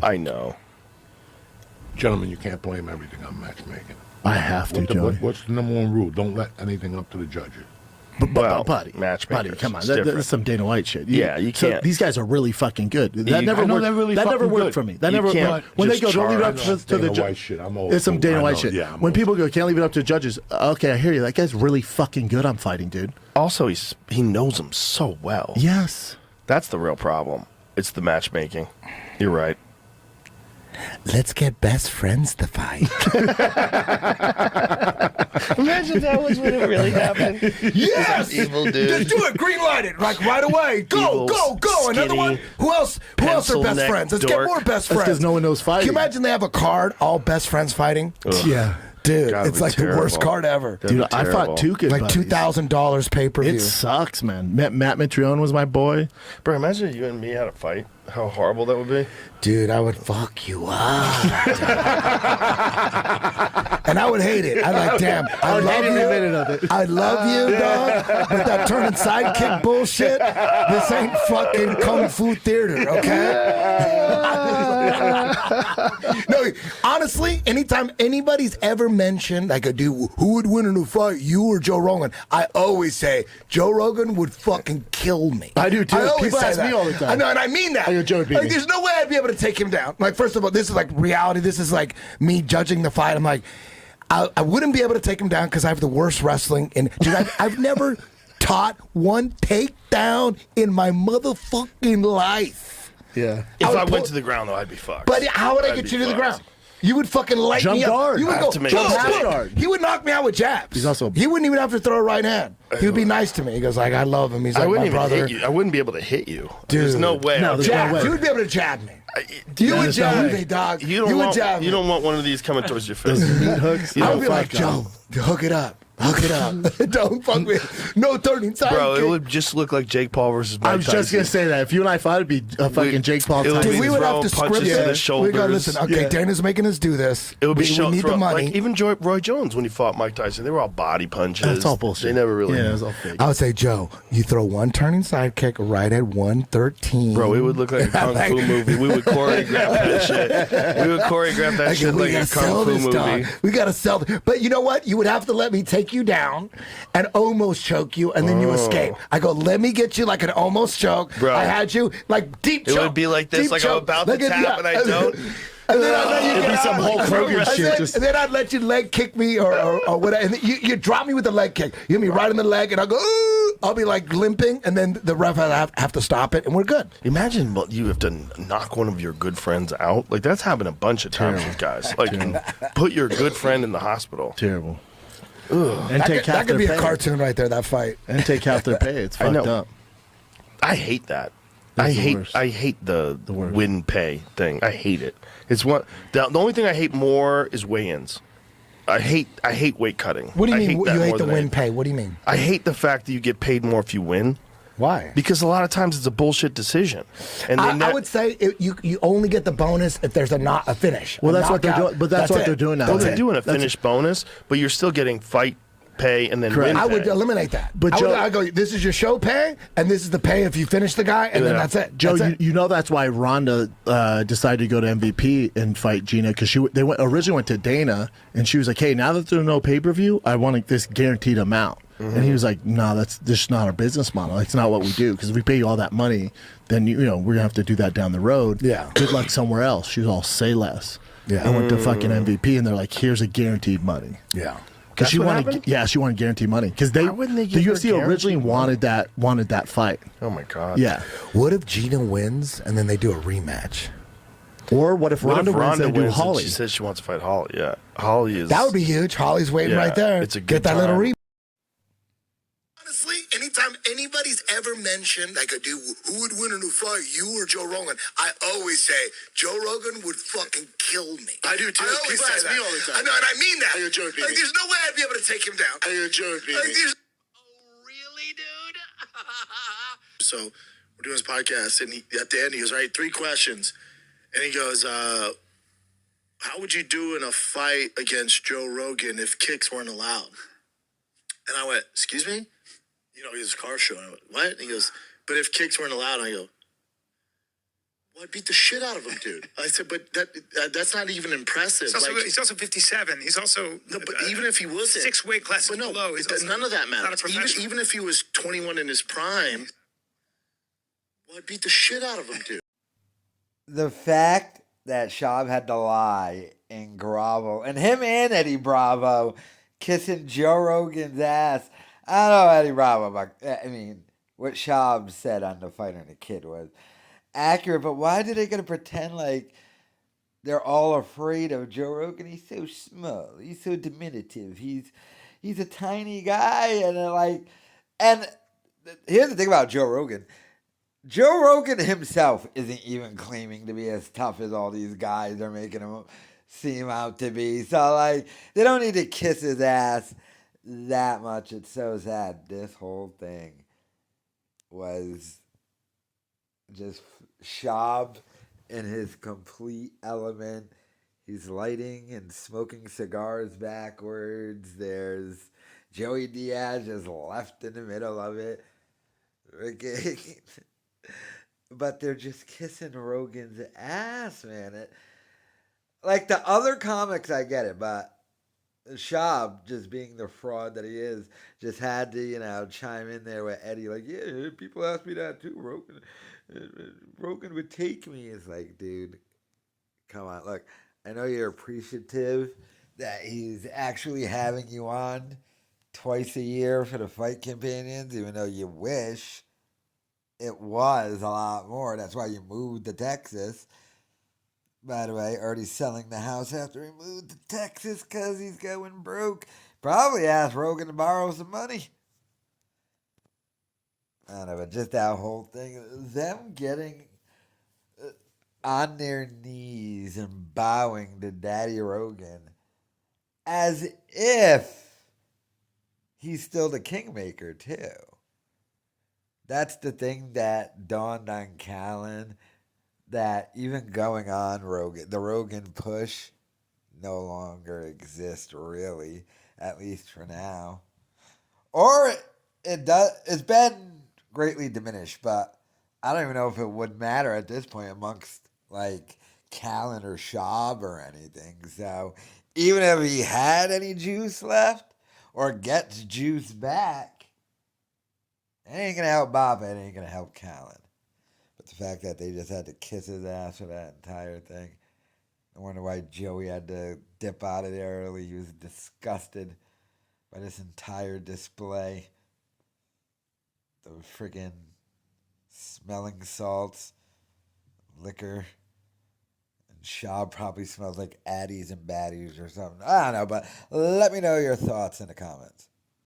I know. Gentlemen, you can't blame everything on matchmaking. I have to, Joey. What's the number one rule? Don't let anything up to the judges. Buddy, matchmakers. come on. It's That's some Dana White shit. You so can't. These guys are really fucking good. That I never know worked. they're really That never fucking worked good. for me. That You never. can't When they just go, don't leave it up charge. to the Dana White judge. shit. I'm old It's some school. Dana I White know. shit. Yeah, I'm when old people go, can't leave it up to judges. Okay, I hear you. That guy's really fucking good. I'm fighting, dude. Also, he knows them so well. Yes. That's the real problem. It's the matchmaking. You're right. Let's get best friends to fight. Imagine that was when it really happened. Yes! Evil dude. Just do it. Green light it. Like right away. Go, Evil, go. Another skinny, one. Who else are pencil best neck friends? Let's dork. get more best That's friends. because no one knows fighting. Can you imagine they have a card, all best friends fighting? Ugh. Yeah. Dude, Gotta it's be like the worst terrible. card ever. Dude, I fought two good Like buddies. $2,000 pay-per-view. It sucks, man. Matt Mitrione was my boy. Bro, imagine you and me had a fight. How horrible that would be. Dude, I would fuck you up. And I would hate it. I'd like, damn, I love hate every you. minute of it. I love you, dog. But that turning sidekick bullshit, this ain't fucking kung fu theater, okay? No, honestly, anytime anybody's ever mentioned, like a dude, who would win in a fight, you or Joe Rogan, I always say, Joe Rogan would fucking kill me. I do, too. I always People say ask that. me all the time. I know, and I mean that. I go, Joe would beat like, me. there's no way I'd be able to take him down. Like, first of all, this is like reality. This is like me judging the fight. I'm like, I wouldn't be able to take him down because I have the worst wrestling. And dude, I've never taught one takedown in my motherfucking life. Yeah. If I would went pull- to the ground, though, I'd be fucked. But how would I I'd get be you to the fucked. ground? You would fucking light Jump me up. guard. You would I go have to make jump a mistake. guard. He would knock me out with jabs. He's also- He wouldn't even have to throw a right hand. He would be nice to me. He goes like, I love him. He's I like wouldn't my even brother. hit you. I wouldn't be able to hit you. Dude. There's no way. No, there's Jab. no way. You would be able to jab me. Do You you, would there's no jab way. me, dog. you don't would want, jab me. you don't want one of these coming towards your face. Meat hooks. I No, would be like, fuck Joe, hook it up. Hook it up. Don't fuck me. No turning side. Bro, it kick. would just look like Jake Paul versus Mike I was just going to say that. If you and I fought, it'd be a fucking Jake Paul it would Tyson. be we would have to throwing punches script to it. the We shoulders. go, listen, okay, Yeah. Dana's making us do this. It would be we need the money. Like even Roy Jones when he fought Mike Tyson, they were all body punches. That's all bullshit. They never really. Yeah, it was all fake. I would say, Joe, you throw one turning side kick right at 113. Bro, it would look like a kung fu movie. We would choreograph that shit. We would choreograph that shit we like a gotta sell kung fu this, movie. dog. We gotta sell. But you know what? You would have to let me take you down and almost choke you, and then you escape. I go, let me get you like an almost choke. Bro. I had you like deep It choke. would be like this, deep like I'm choke. about to Look at- tap and I don't. And then I'd let you It'd get be some out. Hulk Hogan And shit, then- just- And then I'd let you leg kick me or whatever. And then you drop me with a leg kick. You hit me right in the leg, and I'll go, ooh. I'll be like limping, and then the ref have to stop it, and we're good. Imagine what you have to knock one of your good friends out. Like that's happened a bunch of times with guys. Like put your good friend in the hospital. Terrible. And take half That could their be pay. a cartoon right there, that fight. And take half their pay. It's I fucked know. up. I hate that. It's the worst. I hate the worst. win pay thing. I hate it. It's what the only thing I hate more is weigh-ins. I hate weight cutting. What do you I mean hate that you hate more the than win anything. pay? What do you mean? I hate the fact that you get paid more if you win. Why? Because a lot of times it's a bullshit decision. And I would say you only get the bonus if there's not a finish. Well, A that's what they're knockout. doing. But that's what it. they're doing now. well, That's they're it. doing a That's finish bonus, but you're still getting fight pay and then Correct. win I would pay. eliminate that. But I Joe- would go, this is your show pay, and this is the pay if you finish the guy, and then Yeah. that's it. Joe, That's it. you know that's why Ronda decided to go to MVP and fight Gina because they originally went to Dana and she was like, "Hey, now that there's no pay per view, I want this guaranteed amount." And he was like, "No, that's just not our business model. That's not what we do. Because if we pay you all that money, then you know we're gonna have to do that down the road. Yeah. Good luck somewhere else." She was all, "Say less." Yeah. I went to fucking MVP and they're like, "Here's a guaranteed money." Yeah. Because she That's what wanted, happened? yeah, she wanted guaranteed money. Because Why wouldn't they the give her UFC originally guaranteed wanted that fight. Oh my god. Yeah. What if Gina wins and then they do a rematch? Or what if What Ronda if wins? Ronda They do wins and Holly. she says she wants to fight Holly? Yeah, Holly is. That would be huge. Holly's waiting Yeah, right there. it's a Get good that little time. rematch. Honestly, anytime anybody's ever mentioned, like a dude, who would win in a fight, you or Joe Rogan, I always say, Joe Rogan would fucking kill me. I do too. I always People say ask that. me all the time. I know, and I mean that. Are you a joke, Like, baby? there's no way I'd be able to take him down. You're a joke, baby. Like, there's Oh, really, dude? So we're doing this podcast, and at the end, he goes, all right, 3 questions. And he goes, how would you do in a fight against Joe Rogan if kicks weren't allowed? And I went, excuse me? You know, he was a car show. And I went, what? And he goes, but if kicks weren't allowed, and I go, Well, I beat the shit out of him, dude. I said, but that's not even impressive. He's also 57. He's also no, but even if he wasn't 6 weight classes below, none of that matters. Not a Even if he was 21 in his prime, well, I beat the shit out of him, dude. The fact that Schaub had to lie and grovel, and him and Eddie Bravo kissing Joe Rogan's ass. I don't know Eddie Bravo, but I mean, what Schaub said on The Fighter and the Kid was accurate, but why do they gotta pretend like they're all afraid of Joe Rogan? He's so small. He's so diminutive. He's a tiny guy, and here's the thing about Joe Rogan. Joe Rogan himself isn't even claiming to be as tough as all these guys are making him seem out to be. So, like, they don't need to kiss his ass that much. It's so sad. This whole thing was just Schaub in his complete element. He's lighting and smoking cigars backwards. There's Joey Diaz just left in the middle of it. But they're just kissing Rogan's ass, man. Like the other comics, I get it, but Schaub, just being the fraud that he is, just had to, chime in there with Eddie, like, yeah, people ask me that too. Rogan would take me. It's like, dude, come on. Look, I know you're appreciative that he's actually having you on twice a year for the Fight Companions, even though you wish it was a lot more. That's why you moved to Texas. By the way, already selling the house after he moved to Texas because he's going broke. Probably asked Rogan to borrow some money. I don't know, but just that whole thing, them getting on their knees and bowing to Daddy Rogan as if he's still the kingmaker too. That's the thing that dawned on Callan, that even going on Rogan, the Rogan push no longer exists really, at least for now. Or it's been greatly diminished, but I don't even know if it would matter at this point amongst like Callan or Schaub or anything. So even if he had any juice left or gets juice back, it ain't gonna help Bob. It ain't gonna help Callan. But the fact that they just had to kiss his ass for that entire thing, I wonder why Joey had to dip out of there early. He was disgusted by this entire display. The friggin' smelling salts, liquor, and Schaub probably smells like Addies and Baddies or something. I don't know, but let me know your thoughts in the comments.